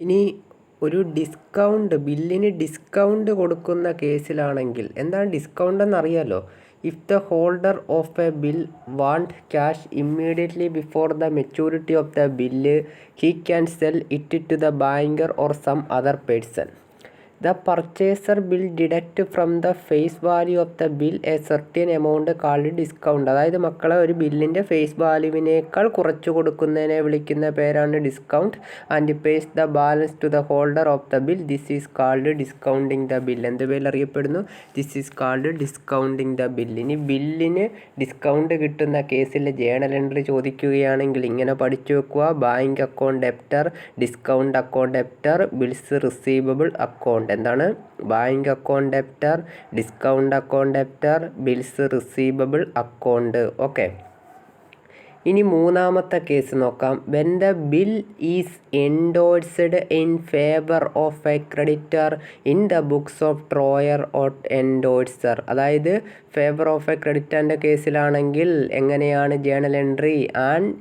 ഇനി ഒരു ബില്ലിന് ഡിസ്കൗണ്ട് കൊടുക്കുന്ന കേസിലാണെങ്കിൽ എന്താണ് ഡിസ്കൗണ്ട് എന്നറിയാലോ. If the holder of a bill want cash immediately before the maturity of the bill, he can sell it to the banker or some other person. The purchaser will deduct from the face value of the bill a certain amount called discount. അതായത് മക്കളെ, ഒരു ബില്ലിൻ്റെ face വാല്യൂവിനേക്കാൾ കുറച്ച് കൊടുക്കുന്നതിനെ വിളിക്കുന്ന പേരാണ് discount. And pays the balance to the holder of the bill. This is called discounting the bill. എന്ത് പേരിൽ അറിയപ്പെടുന്നു? This is called discounting the bill. ഇനി ബില്ലിന് ഡിസ്കൗണ്ട് കിട്ടുന്ന കേസിൽ ജേണൽ എൻട്രി ചോദിക്കുകയാണെങ്കിൽ ഇങ്ങനെ പഠിച്ചു വെക്കുക: bank account debtor, discount account debtor, bills receivable account. എന്താണ്? Bank account debtor, discount account debtor, bills receivable account. Okay. ഇനി മൂന്നാമത്തെ കേസ് നോക്കാം. When the bill is endorsed in favour of a creditor in the books of drawer or endorser. അതായത് favour of a ക്രെഡിറ്ററിൻ്റെ കേസിലാണെങ്കിൽ എങ്ങനെയാണ് journal entry? And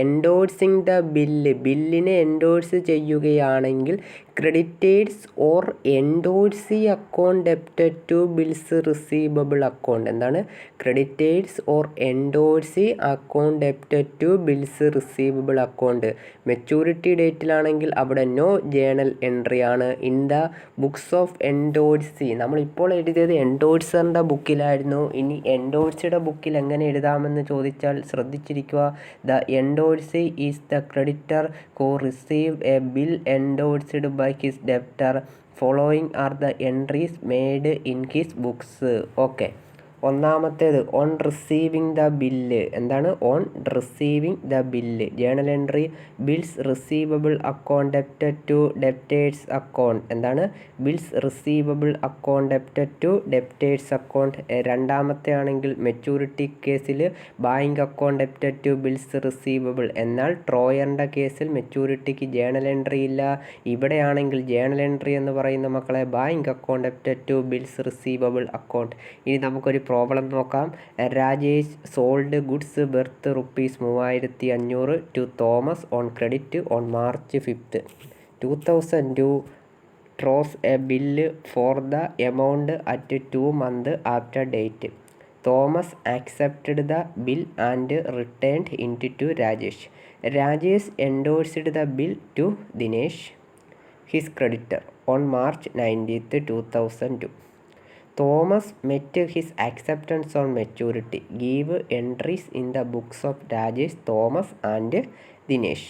endorsing the ബില്ലിനെ endorse ചെയ്യുകയാണെങ്കിൽ creditors or endorsee account debited to bills receivable account. എന്താണ്? Creditors or endorsee account debited to bills receivable account. Maturity ഡേറ്റിലാണെങ്കിൽ അവിടെ no journal entry ആണ്. In the books of endorsee, നമ്മളിപ്പോൾ എഴുതിയത് എൻഡോഴ്സറിൻ്റെ ബുക്കിലായിരുന്നു. ഇനി എൻഡോഴ്സിയുടെ ബുക്കിൽ എങ്ങനെ എഴുതാമെന്ന് ചോദിച്ചാൽ ശ്രദ്ധിച്ചിരിക്കുക. The endorsee is the creditor who received a bill endorsed by his debtor. Following are the entries made in his books. Okay. ഒന്നാമത്തേത് ഓൺ റിസീവിങ് ദ ബില്ല്. എന്താണ്? On receiving the bill. Journal entry: bills receivable account debited to debtors account. എന്താണ്? Bills receivable account debited to debtors account. രണ്ടാമത്തെ ആണെങ്കിൽ maturity കേസിൽ bank account debited to bills receivable. എന്നാൽ ട്രോയറിൻ്റെ കേസിൽ മെച്യൂരിറ്റിക്ക് journal entry ഇല്ല. ഇവിടെയാണെങ്കിൽ ജേണൽ എൻട്രി എന്ന് പറയുന്ന മക്കളെ bank account debited to bills receivable account. ഇനി നമുക്കൊരു പ്രോബ്ലം നോക്കാം. Rajesh sold goods worth ₹3500 to Thomas on credit on March 5th, 2002. Draws a bill for the amount at 2 months after date. Thomas accepted the bill and returned it to Rajesh. Rajesh endorsed the bill to Dinesh, his creditor, on March 19th, 2002. Thomas met his acceptance on maturity. Give entries in the books of Rajesh, Thomas and Dinesh.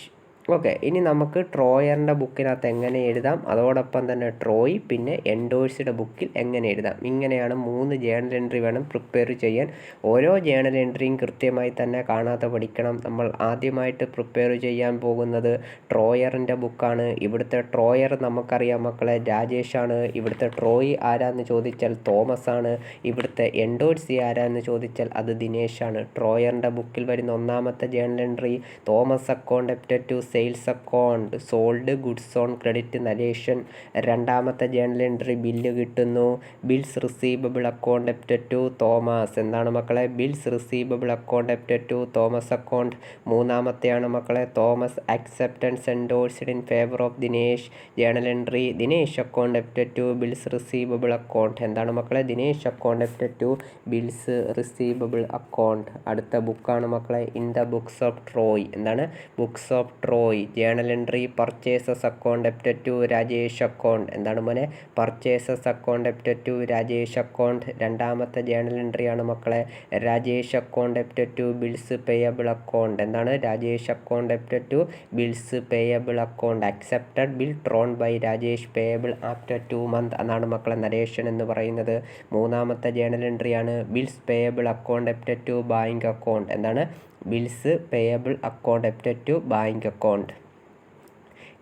Okay. ഇനി നമുക്ക് ട്രോയറിൻ്റെ ബുക്കിനകത്ത് എങ്ങനെ എഴുതാം, അതോടൊപ്പം തന്നെ Troy പിന്നെ എൻഡോഴ്സിയുടെ ബുക്കിൽ എങ്ങനെ എഴുതാം. ഇങ്ങനെയാണ് 3 ജേണൽ എൻട്രി വേണം പ്രിപ്പയർ ചെയ്യാൻ. ഓരോ ജേണൽ എൻട്രിയും കൃത്യമായി തന്നെ കാണാതെ പഠിക്കണം. നമ്മൾ ആദ്യമായിട്ട് പ്രിപ്പയർ ചെയ്യാൻ പോകുന്നത് ട്രോയറിൻ്റെ ബുക്കാണ്. ഇവിടുത്തെ ട്രോയർ നമുക്കറിയാം മക്കളെ, രാജേഷാണ്. ഇവിടുത്തെ ട്രോയ് ആരാന്ന് ചോദിച്ചാൽ തോമസ് ആണ്. ഇവിടുത്തെ എൻഡോഴ്സി ആരാന്ന് ചോദിച്ചാൽ അത് ദിനേശാണ്. ട്രോയറിൻ്റെ ബുക്കിൽ വരുന്ന ഒന്നാമത്തെ journal entry Thomas account debited to sales account, sold goods on credit narration. രണ്ടാമത്തെ ജേണൽ എൻട്രി ബില്ല് കിട്ടുന്നു, bills receivable account debited to Thomas. എന്താണ് മക്കളെ? Bills receivable account debited to Thomas account. മൂന്നാമത്തെയാണ് മക്കളെ Thomas acceptance endorsed in favour of Dinesh. Journal entry Dinesh account debited to bills receivable account. എന്താണ് മക്കളെ? Dinesh account debited to bills receivable account. അടുത്ത ബുക്കാണ് മക്കളെ in the books of drawee. എന്താണ്? Books of drawee. Journal entry purchases account debited to Rajesh account. എന്താണ് മോനെ? Purchases account debited to Rajesh account. രണ്ടാമത്തെ journal entry ആണ് മക്കളെ Rajesh account debited to bills payable account. എന്താണ്? Rajesh account debited to bills payable account. Accepted bill drawn by Rajesh payable after 2 months. അതാണ് മക്കളെ narration എന്ന് പറയുന്നത്. മൂന്നാമത്തെ ജേണൽ എൻട്രി ആണ് bills payable account debited to bank account. എന്താണ്? Bills payable account debited to bank account.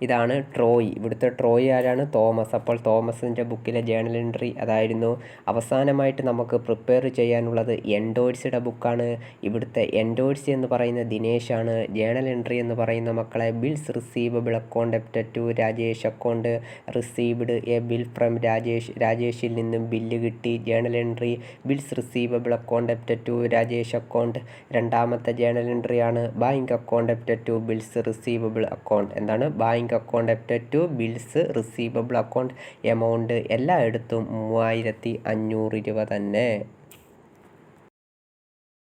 ഇതാണ് drawee. ഇവിടുത്തെ drawee ആരാണ്? തോമസ്. അപ്പോൾ തോമസിൻ്റെ ബുക്കിലെ ജേണൽ എൻട്രി അതായിരുന്നു. അവസാനമായിട്ട് നമുക്ക് പ്രിപ്പയർ ചെയ്യാനുള്ളത് എൻഡോഴ്സിയുടെ ബുക്കാണ്. ഇവിടുത്തെ എൻഡോഴ്സി എന്ന് പറയുന്ന ദിനേശാണ്. ജേണൽ എൻട്രി എന്ന് പറയുന്ന മക്കളെ bills receivable account debited to Rajesh account. Received a bill from Rajesh. രാജേഷിൽ നിന്നും ബില്ല് കിട്ടി. Journal entry bills receivable account debited to Rajesh account. രണ്ടാമത്തെ ജേണൽ എൻട്രിയാണ് bank account debited to bills receivable account. എന്താണ്? Bank bank account debited to bills receivable account amount എല്ലായിടത്തും 3520 തന്നെ.